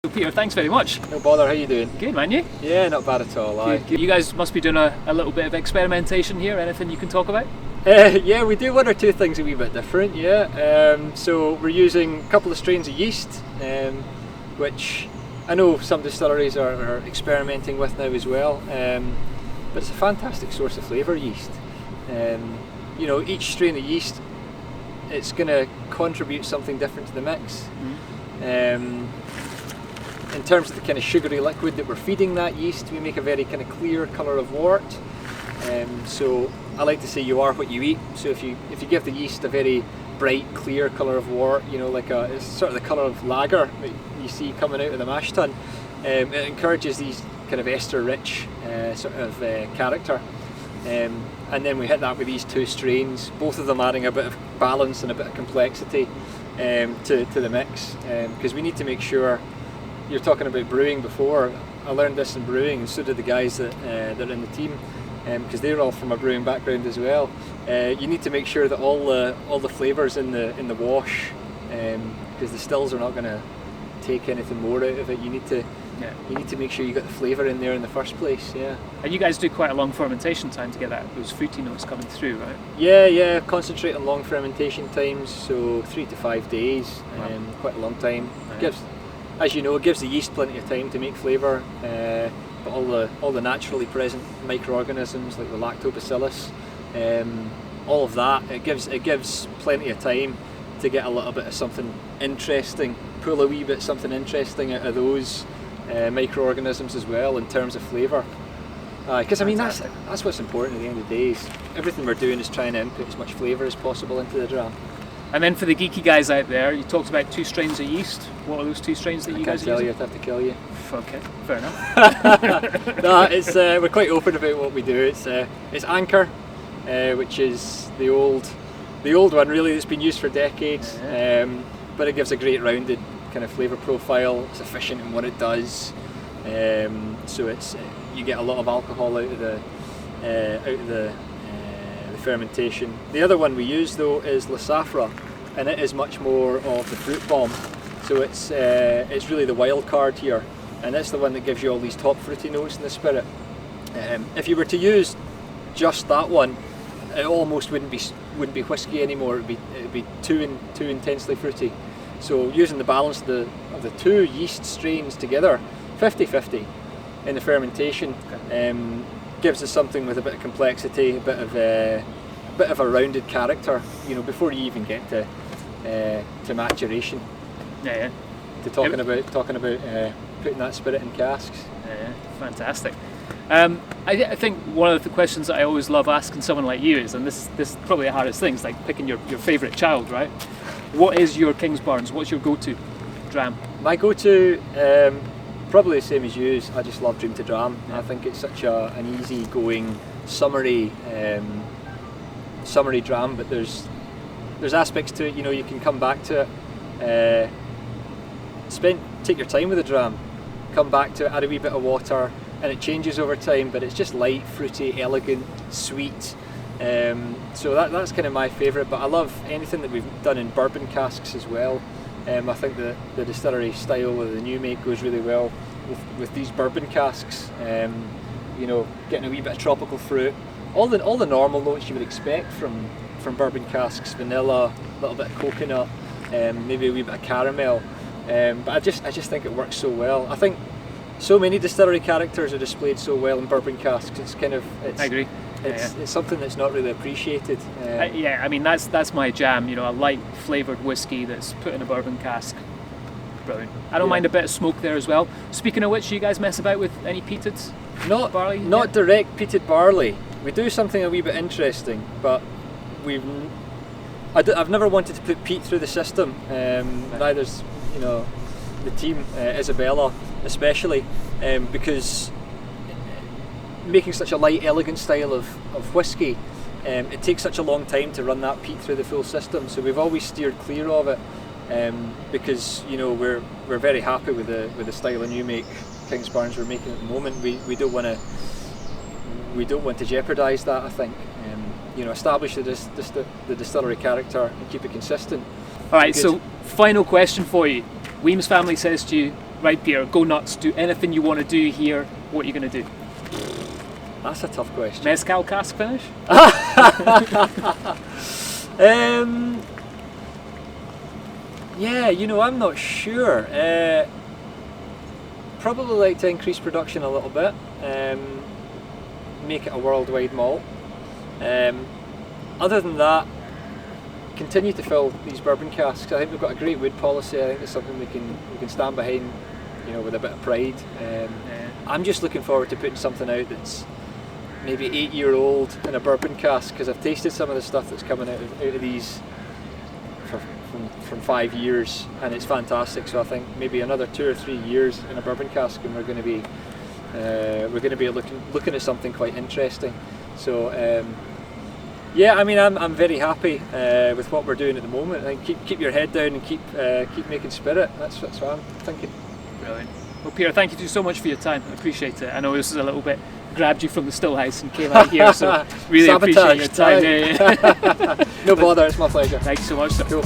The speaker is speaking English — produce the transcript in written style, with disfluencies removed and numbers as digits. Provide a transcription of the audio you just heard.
Peter, thanks very much. No bother, how you doing? Good, man, you? Yeah, not bad at all. Good. You guys must be doing a little bit of experimentation here. Anything you can talk about? Yeah, we do one or two things a wee bit different, yeah. So we're using a couple of strains of yeast, which I know some distilleries are experimenting with now as well, but it's a fantastic source of flavour, yeast. You know, each strain of yeast, it's going to contribute something different to the mix. In terms of the kind of sugary liquid that we're feeding that yeast, we make a very kind of clear colour of wort. So I like to say you are what you eat. So if you give the yeast a very bright, clear colour of wort, you know, like it's sort of the colour of lager that you see coming out of the mash tun, it encourages these kind of ester-rich sort of character. And then we hit that with these two strains, both of them adding a bit of balance and a bit of complexity to the mix, because we need to make sure. You're talking about brewing before. I learned this in brewing, and so did the guys that are in the team, because they're all from a brewing background as well. You need to make sure that all the flavours in the wash, because the stills are not going to take anything more out of it. You need to make sure you got the flavour in there in the first place. Yeah. And you guys do quite a long fermentation time to get those fruity notes coming through, right? Yeah. Concentrate on long fermentation times, so 3 to 5 days. Wow. Quite a long time. As you know, it gives the yeast plenty of time to make flavour, but all the naturally present microorganisms like the lactobacillus, all of that, it gives plenty of time to get a little bit of something interesting, pull a wee bit something interesting out of those microorganisms as well in terms of flavour. Because I mean that's what's important at the end of the day. Is everything we're doing is trying to input as much flavour as possible into the dram. And then for the geeky guys out there, you talked about 2 strains of yeast. What are those 2 strains that you guys are using? I'd have to kill you. Okay, fair enough. No, it's we're quite open about what we do. It's Anchor, which is the old one really that's been used for decades, but it gives a great rounded kind of flavour profile. It's efficient in what it does, so you get a lot of alcohol out of the fermentation. The other one we use though is La Safra, and it is much more of the fruit bomb. So it's really the wild card here, and it's the one that gives you all these top fruity notes in the spirit. If you were to use just that one, it almost wouldn't be whiskey anymore. It'd be too intensely fruity. So using the balance of the 2 yeast strains together, 50-50 in the fermentation, gives us something with a bit of complexity, a bit of a rounded character, you know, before you even get to maturation. Yeah. To talking about putting that spirit in casks. Yeah, fantastic. I think one of the questions that I always love asking someone like you is, and this is probably the hardest thing, is like picking your favourite child, right? What is your Kingsbarns? What's your go-to dram? My go-to, probably the same as you. I just love Dream to Dram. Yeah. I think it's such an easy-going, summery dram, but there's aspects to it. You know, you can come back to it. Take your time with the dram. Come back to it. Add a wee bit of water, and it changes over time. But it's just light, fruity, elegant, sweet. So that's kind of my favourite. But I love anything that we've done in bourbon casks as well. I think the distillery style with the new make goes really well with these bourbon casks. You know, getting a wee bit of tropical fruit, all the normal notes you would expect from bourbon casks: vanilla, a little bit of coconut, maybe a wee bit of caramel. But I just think it works so well. I think so many distillery characters are displayed so well in bourbon casks. I agree. It's something that's not really appreciated. I mean that's my jam. You know, a light flavoured whiskey that's put in a bourbon cask. Brilliant. I don't mind a bit of smoke there as well. Speaking of which, you guys mess about with any peated barley? Not direct peated barley. We do something a wee bit interesting, but I've never wanted to put peat through the system. Neither's the team, Isabella especially, because making such a light, elegant style of whiskey, it takes such a long time to run that peat through the full system. So we've always steered clear of it, because we're very happy with the style of new make Kingsbarns we're making at the moment. We don't want to jeopardise that. I think establish the distillery character and keep it consistent. All right. So final question for you: Weems family says to you, right, Peter, go nuts, do anything you want to do here, what are you going to do? That's a tough question. Mezcal cask finish? Yeah, you know, I'm not sure. Probably like to increase production a little bit, make it a worldwide malt. Other than that, continue to fill these bourbon casks. I think we've got a great wood policy. I think it's something we can stand behind, you know, with a bit of pride. I'm just looking forward to putting something out that's maybe 8-year-old in a bourbon cask, because I've tasted some of the stuff that's coming out of these from 5 years, and it's fantastic. So I think maybe another 2 or 3 years in a bourbon cask, and we're going to be looking at something quite interesting. So yeah, I mean, I'm very happy with what we're doing at the moment. I think keep your head down and keep making spirit. That's what I'm thinking. Brilliant. Well, Peter, thank you so much for your time. I appreciate it. I know this is a little bit grabbed you from the still house and came out here, so really appreciate your time. No bother, it's my pleasure. Thanks so much, sir. Cool.